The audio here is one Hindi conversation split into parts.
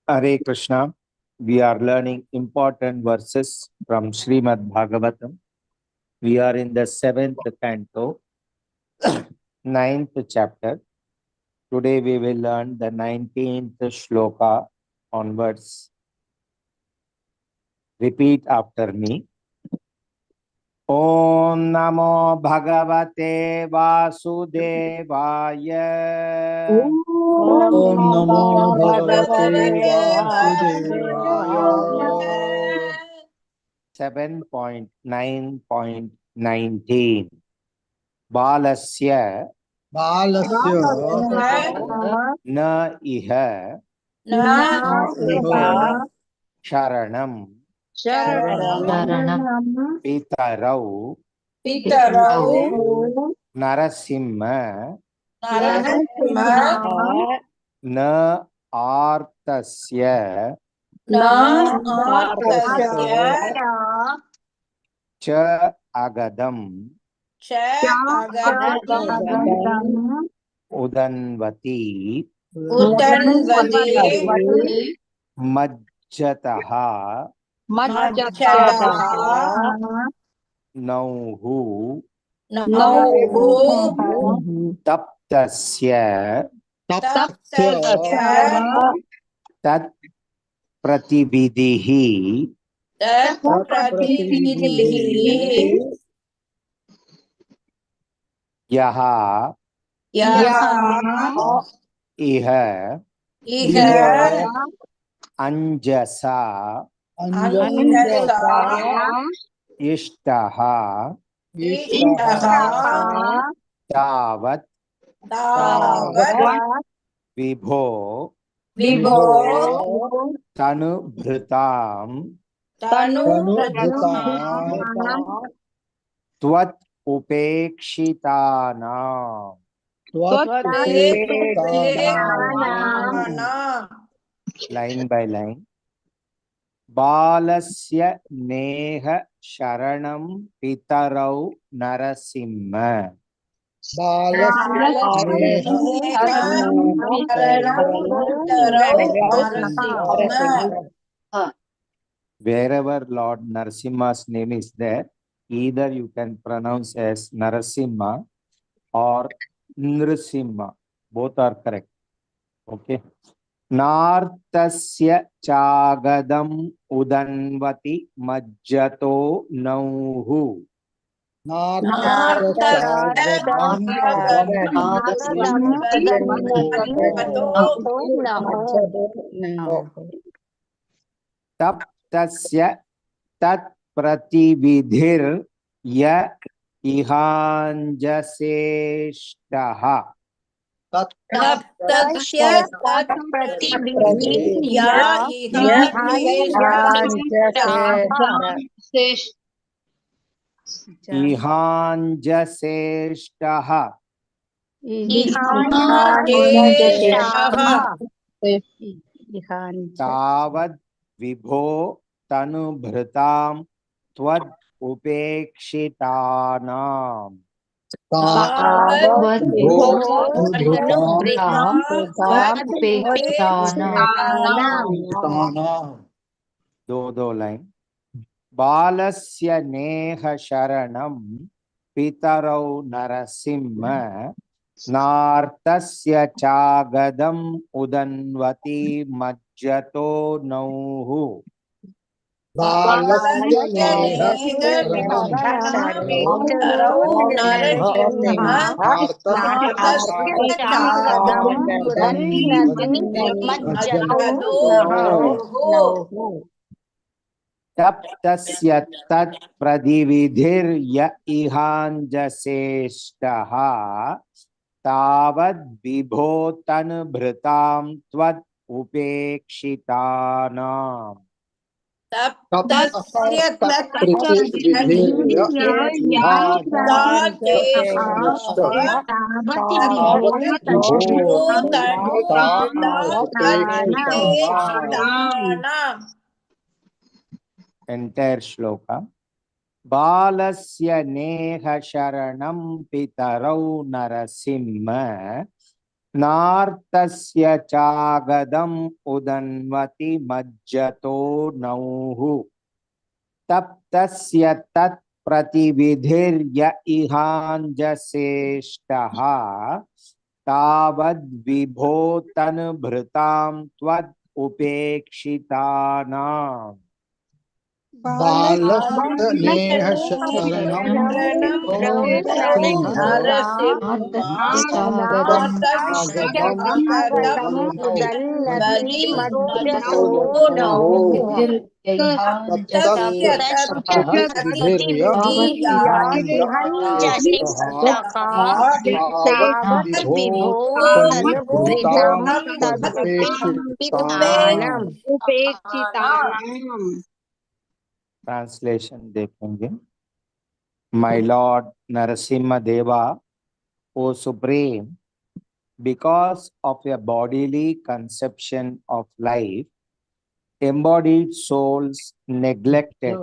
Hare Krishna. We are learning important verses from Srimad Bhagavatam. We are in the 7th canto, 9th chapter. Today we will learn the 19th shloka onwards. Repeat after me. Om Namo Bhagavate Vasudevaya. Om Namo Bhagavate Vasudevaya. 7.9.19 Balasya Balasya na iha sharanam pitarau narasimha na artasya cha agadam udanvati majjataha nauhu taptasya tat pratividihi yaha iha anjasa ishtaha tavat vibho tanubhritam tvat upekshitana. Line by line. Balasya neha sharanam pitarau narasimha. Wherever Lord Narasimha's name is there, either you can pronounce as Narasimha or Nrsimha. Both are correct. Okay. Nartasya chagadam udanvati majjato nauhu. Taptasya tat pratividhir ya ihanjaseshtaha. Ihanjaseshtaha. Tavad vibho tanubhritam tvad upekshitanam. दो लाइन. बालस्य नेह शरणं पितरौ नरसिंह नार्तस्य चागदम् उदन्वति मज्जतो नौः. तप्तस्य तत् प्रतिविधिर् य इहाञ्जसेष्टः तावद् विभो तनुभृतां त्वत् उपेक्षितानाम्. Entire shloka. Balasya neha sharanam pitarau narasimha नार्तस्य चागदम् उदन्वति मज्जतो नौः तप्तस्य तत् प्रतिविधिर्य इहाञ्जसेष्टः तावद्विभो तनुभृतां त्वद् उपेक्षितानाम् बालस्य नेह शरणं नरसिंहागदम् उदन्नति मज्जतो नौः तप्तस्य तत्प्रतिविधिर्य इहाञ्जसेष्टः तावद्विभो तनुभृतां तदुपेक्षितानाम् उपेक्षितानाम्। ट्रांसलेशन देखेंगे। My Lord Narasimha Deva, O Supreme, because of a bodily conception of life, embodied souls neglected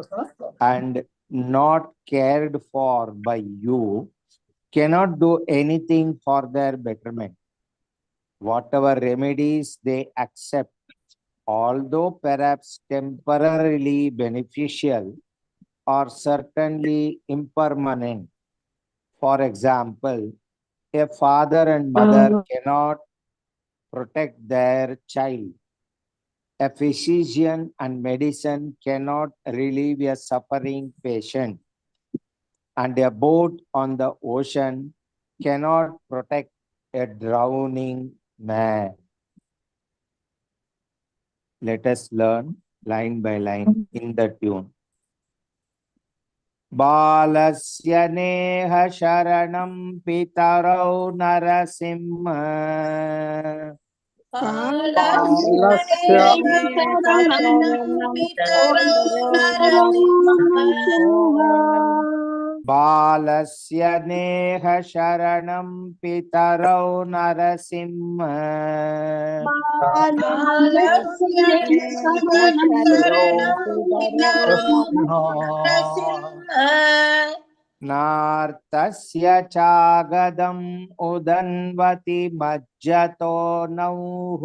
and not cared for by you cannot do anything for their betterment. Whatever remedies they accept, although perhaps temporarily beneficial, are certainly impermanent. For example, a father and mother cannot protect their child. A physician and medicine cannot relieve a suffering patient. And a boat on the ocean cannot protect a drowning man. Let us learn line by line in the tune. बालस्य नेह शरणं पितरौ नरसिंह बालस्य नेह शरणं पितरौ नरसिंह नार्तस्य चागदम् उदन्वति मज्जतो नौः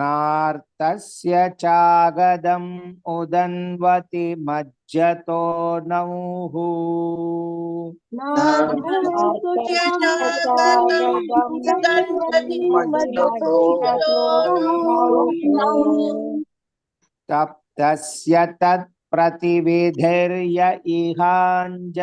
नार्तस्य चागदम् उदन्वति मज्जतो नौः तप्तस्य तत् प्रतिविधिर्य इहाञ्जसेष्टः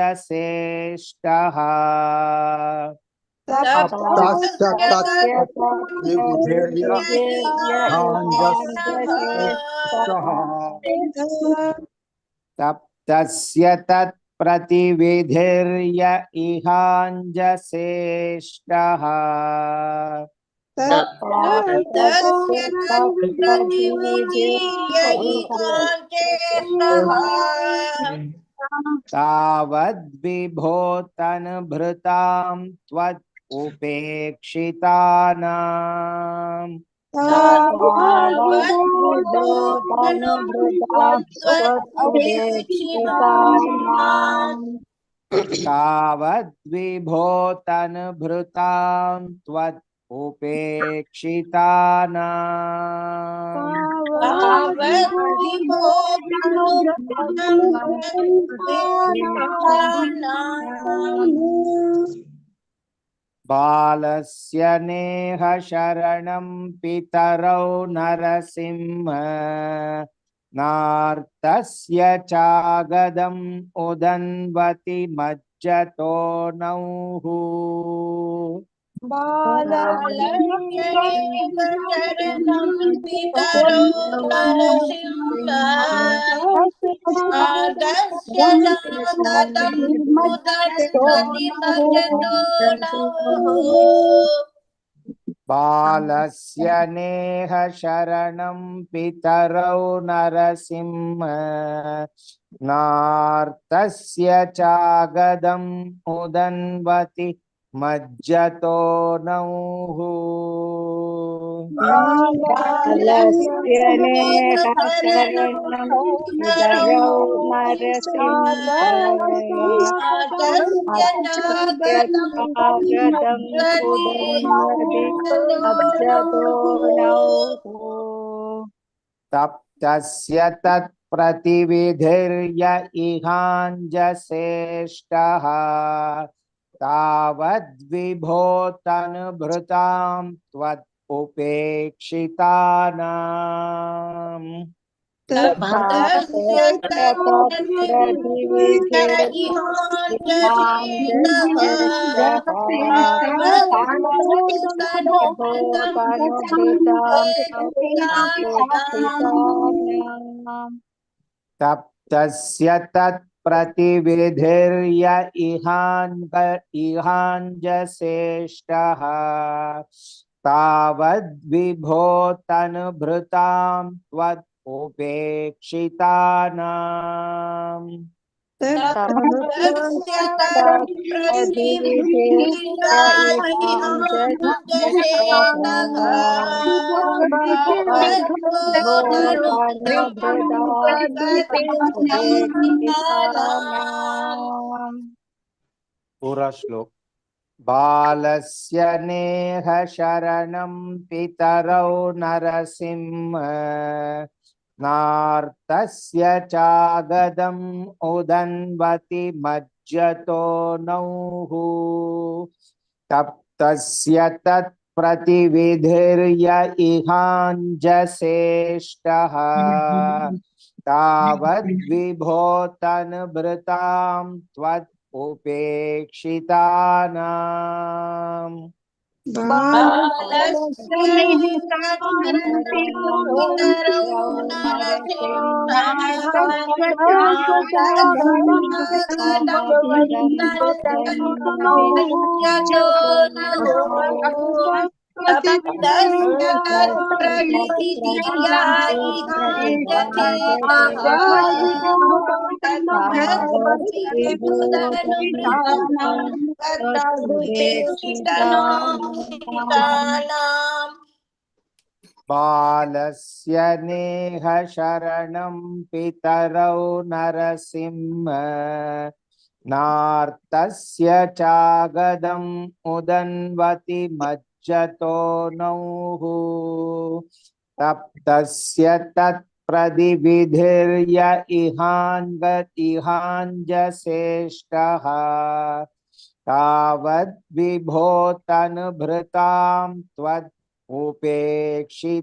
तप्तस्य तत् प्रतिविधिर्य इहाञ्जसेष्टः तावद्विभो तनुभृतां त्वत् उपेक्षितानाम् तावद्विभो तनुभृतां त्वत् बालस्य नेह शरणं पितरौ नरसिंह नार्तस्य चागदम् उदन्वति मज्जतो नौः बालस्य नेह शरणं पितरौ नरसिंह नार्तस्य चागदम् उदन्वति मज्जतो नौः बालस्य नेह शरणं पितरौ नरसिंह आगतं उदन्वदि अब्जतो नौः तप्तस्य तत्प्रतिविधिर्य इहाञ्जसेष्टः तावद्विभो तनुभृतां त्वत् उपेक्षितानाम् तप्तस्य तप्तस्य तत्प्रतिविधिर्य इहाञ्जसेष्टः तावद्विभो तनुभृतां त्वत् उपेक्षितानाम् पूरा श्लोक। बालस्य नेह शरणं पितरौ नरसिंह नार्तस्य चागदम् उदन्वति मज्जतो नौः तप्तस्य तत्प्रतिविधिर्य इहाञ्जसेष्टः तावद्विभो तनुभृतां त्वत् उपेक्षितानाम् बालस्य नेह शरणं पितरौ Narasimha नार्तस्य चागदम् उदन्वति मज्जतो नौः तप्तस्य तत्प्रतिविधिर्य इहाञ्जसेष्टः तावद्विभो तनुभृतां त्वत् उपेक्षितानाम्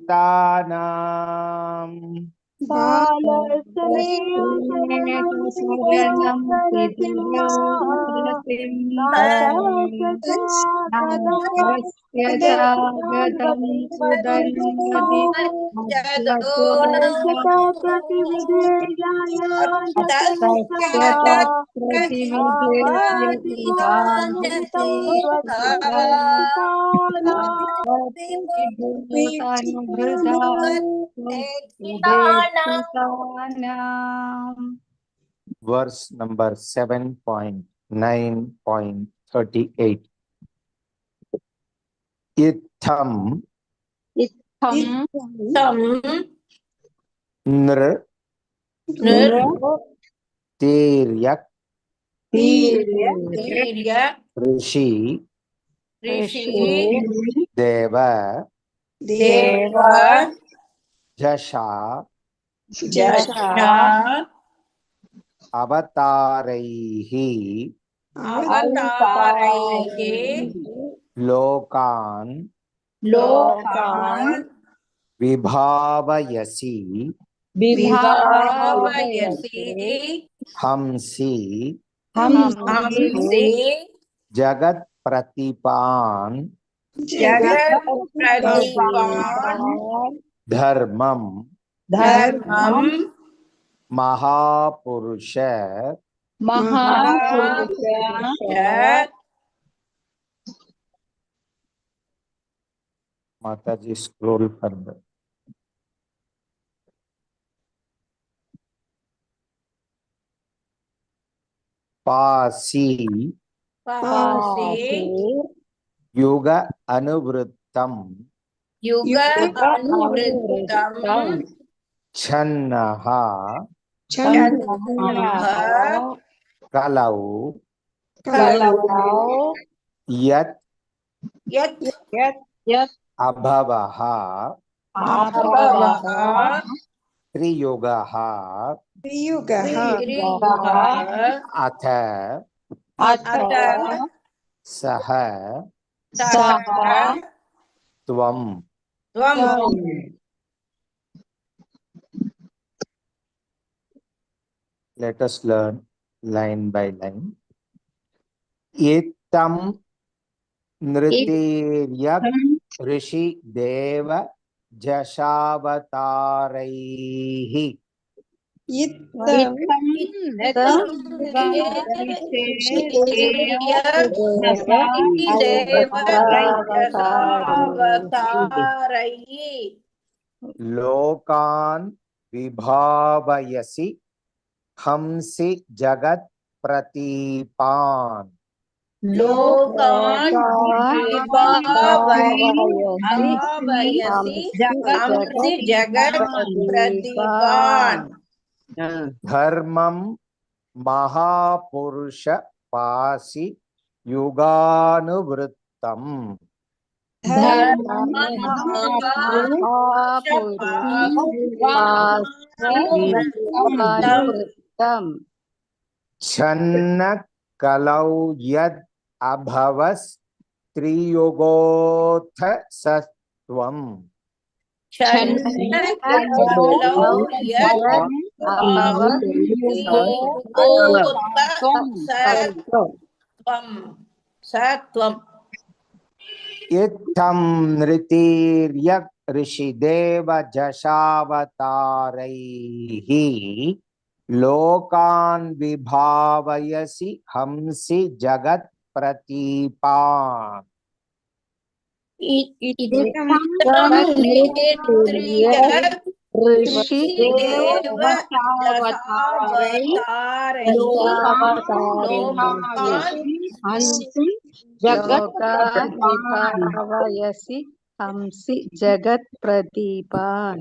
Verse number 7.9.38. Itham nr tiryak rishi deva jasha avataraihi lokan vibhavayasi hamsi jagat pratipan dharmam mahapurusha Mataji scroll further. Pasi Yuga Anuvrittam युग अनुवृत्तम छन्नः कलौ यत् अभवः त्रियुगः अथ सः त्वम्. Let us learn line by line. Itam nritiryak rishi deva jashavatāraihi. Lokan vibhavayasi hamsi jagat pratipan. लोकान् विभावयसि हंसि जगत् प्रतिपान् Dharmam mahapurusha pasi yuganuvrittam. Channa kalau yad abhavas triyogotha sattvam. Itam nritiryak rishideva jashavatāraihi lokan vibhavayasi hamsi jagat pratipan. हंसि जगत प्रदीपान.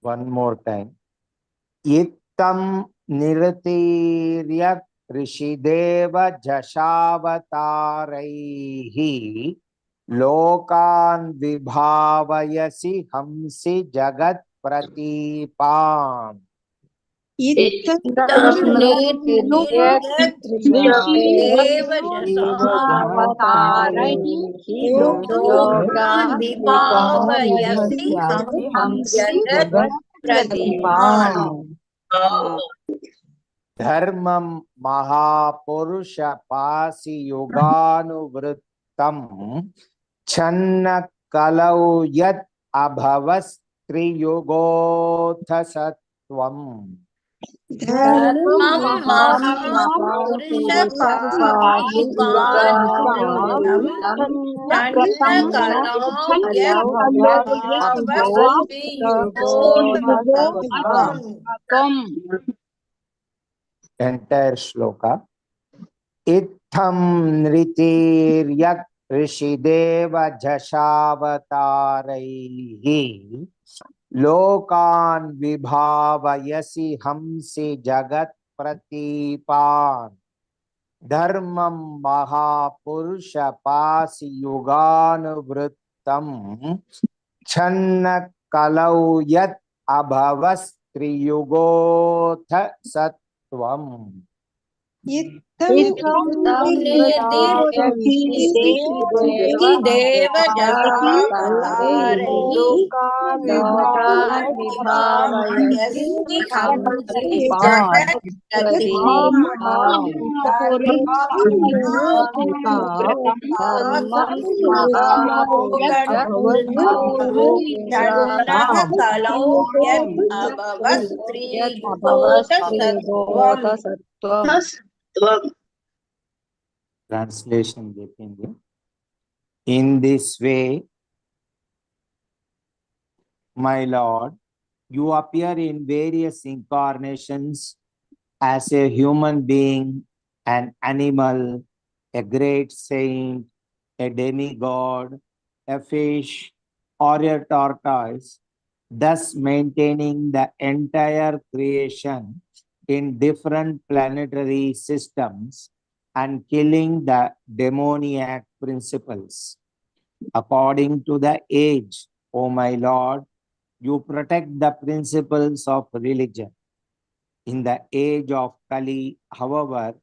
One more time. Itam nirtiryak rishideva jashavatāraihi lokan vibhavayasi hamsi jagat pratipan. Dharmam mahapurusha pasi yuganuvrittam channa kalau yat abhavas triyogotha sattvam. Entire shloka. Itham nritiryak rishideva jashavatāraihi lokan vibhavayasi hamsi jagat pratipan. Dharmam mahapurusha pasi yuganuvrittam channa kalau yat abhavas triyugotha sattvam. Translation देखेंगे. In this way, my Lord, you appear in various incarnations as a human being, an animal, a great saint, a demigod, a fish, or a tortoise, thus maintaining the entire creation in different planetary systems and killing the demoniac principles. According to the age, O my Lord, you protect the principles of religion. In the age of Kali, however,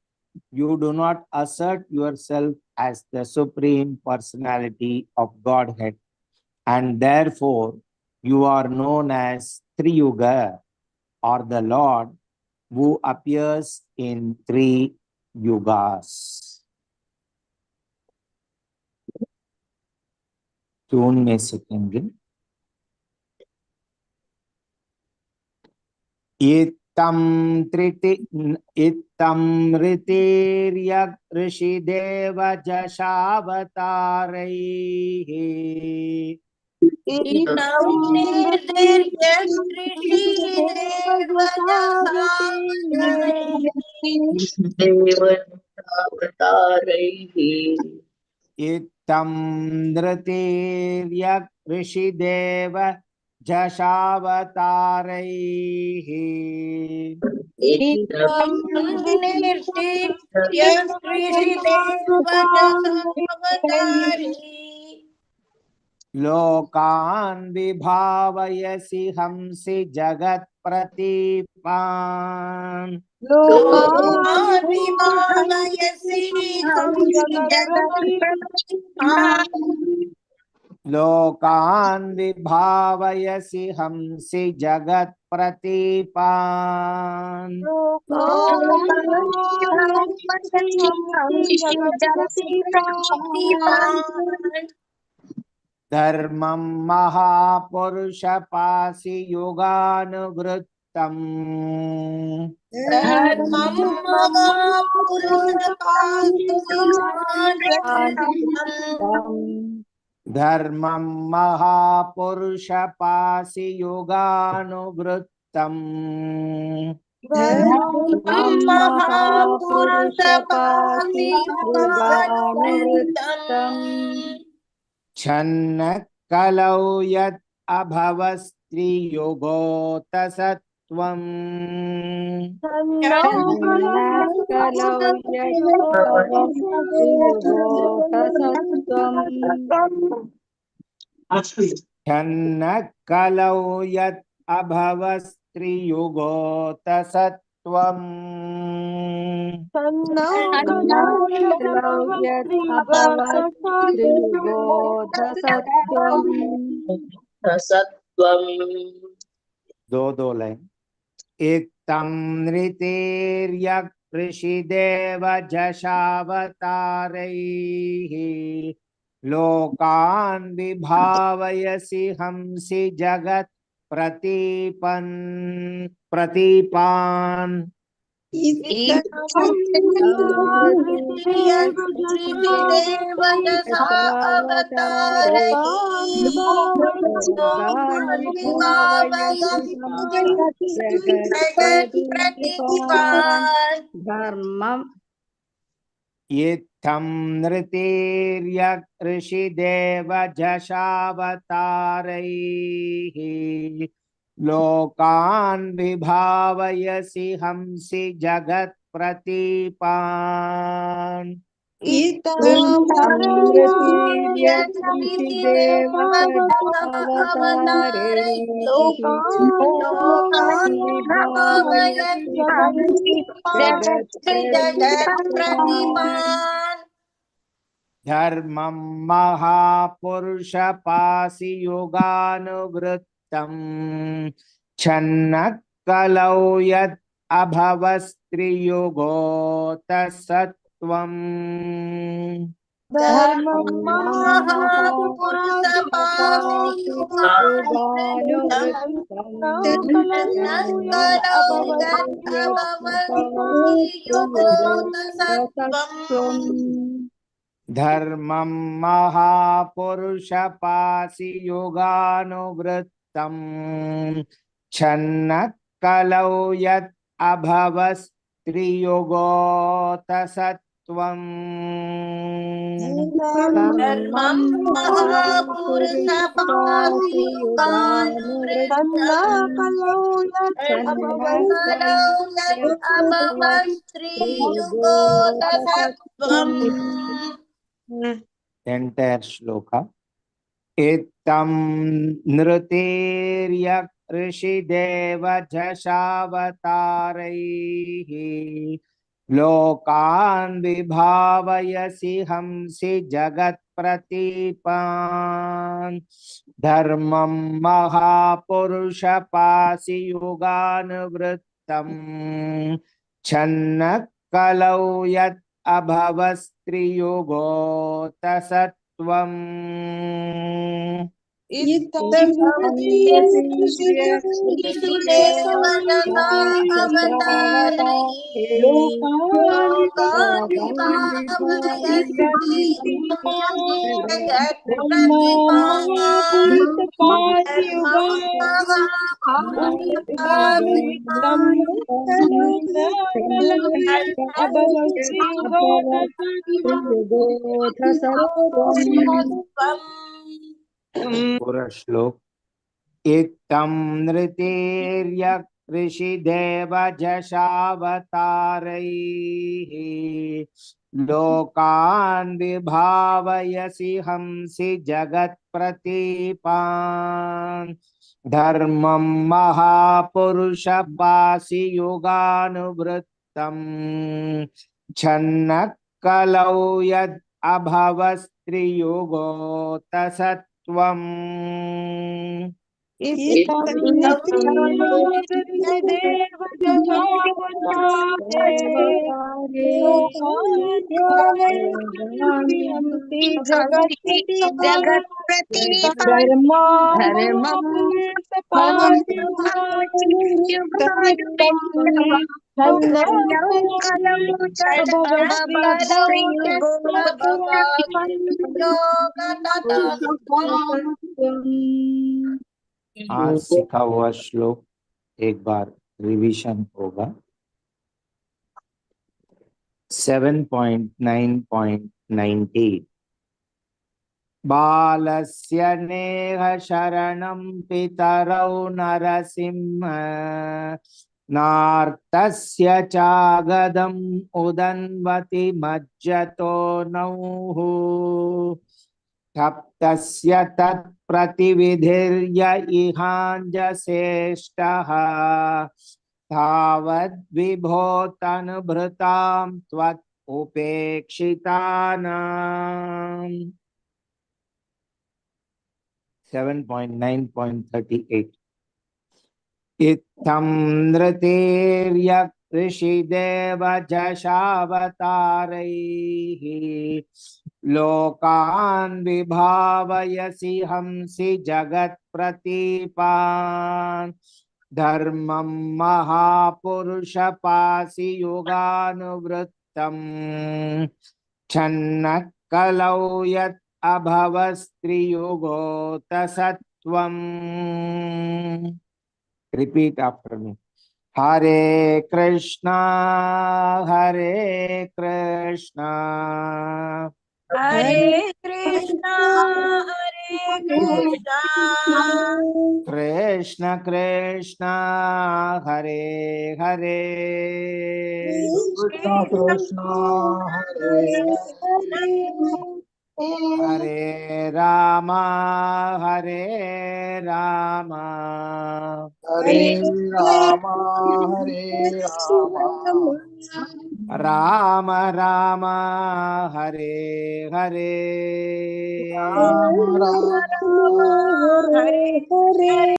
you do not assert yourself as the supreme personality of Godhead, and therefore you are known as Triyuga, or the Lord who appears in 3 yugas. Tune में सीखेंगे। इत्थं ऋतिर्यक् ऋषिदेव जशावतारैः इत्थं इत्थं ऋतिर्यक् ऋषिदेव जशावतारैः लोकान् विभावयसि हंसि जगत्प्रतीपान् लोकान् विभावयसि हंसि जगत्प्रतीपान् धर्मं महापुरुषपासि युगानुवृत्तम् धर्मं महापुरुषपासि युगानुवृत्तम् छन्न कलौ यत् अभवस्त्रियुगो तसत्वम् छन्न कलौ यत् अभवस्त्रियुगो तसत्वम् दो लाइन। इत्थं ऋतिर्यक् ऋषिदेव जशावतारैः लोकान् विभावयसि हंसि जगत् प्रतीपान् इत्थं ऋतिर्यक् ऋषिदेव जशावतारैः लोकान् विभावयसि हंसि जगत् प्रतीपान् धर्मं महापुरुषपासि युगानुवृत्तम् छन्न कलौ यत् अभवस्त्रियुगो तत्सत्त्वम् धर्मं महापुरुषपासि युगानुवृत्तम् छन्न कलौ यत् अभवस्त्रियुगो तत्सत्त्वम् धर्मं महापुरुषपादियुगानुवृत्तम् कलौ यत् अभवत् श्रीयुगो तत्त्वम् Entire shloka. Etam nृतेर्य ऋषिदेव झषावतारैः लोकान् विभावयसि हंसि जगत्प्रतीपान् धर्मं महापुरुषपासि युगानुवृत्तम् छन्नः कलौ यत् अभवस्त्रियुगोऽतसत्त्वम् पूरा श्लोक इत्थं नृतेर्य ऋषिदेव झषावतारैः लोकान् विभावयसि हंसि जगत्प्रतीपान् धर्मं महापुरुषपासि युगानुवृत्तम् छन्नः कलौ यद् अभवस्त्रियुगोऽतसत्त्वम् आज सीखा हुआ श्लोक एक बार रिवीजन होगा। 7.9.90 बालस्य नेह शरणं पितरौ नरसिंह नार्तस्य चागदम् उदन्वति मज्जतो नौः तप्तस्य तत्प्रतिविधिर्य इहाञ्जसेष्टः तावद्विभो तनुभृतां त्वत् उपेक्षितानाम् 7.9.38 इत्थं नृतेर्य ऋषिदेव झषावतारैः लोकान् विभावयसि हंसि जगत्प्रतीपान् धर्मं महापुरुषपासि युगानुवृत्तम् छन्नः कलौ यत् अभवस्त्रियुगोऽतसत्त्वम् Repeat after me. Hare Krishna, Hare Krishna, Hare Krishna, Hare Krishna, Krishna Krishna, Hare Hare, Krishna Krishna, Hare Rama, Hare Rama, Hare Rama, Rama Rama, Hare Hare, Hare Rama, Hare Hare.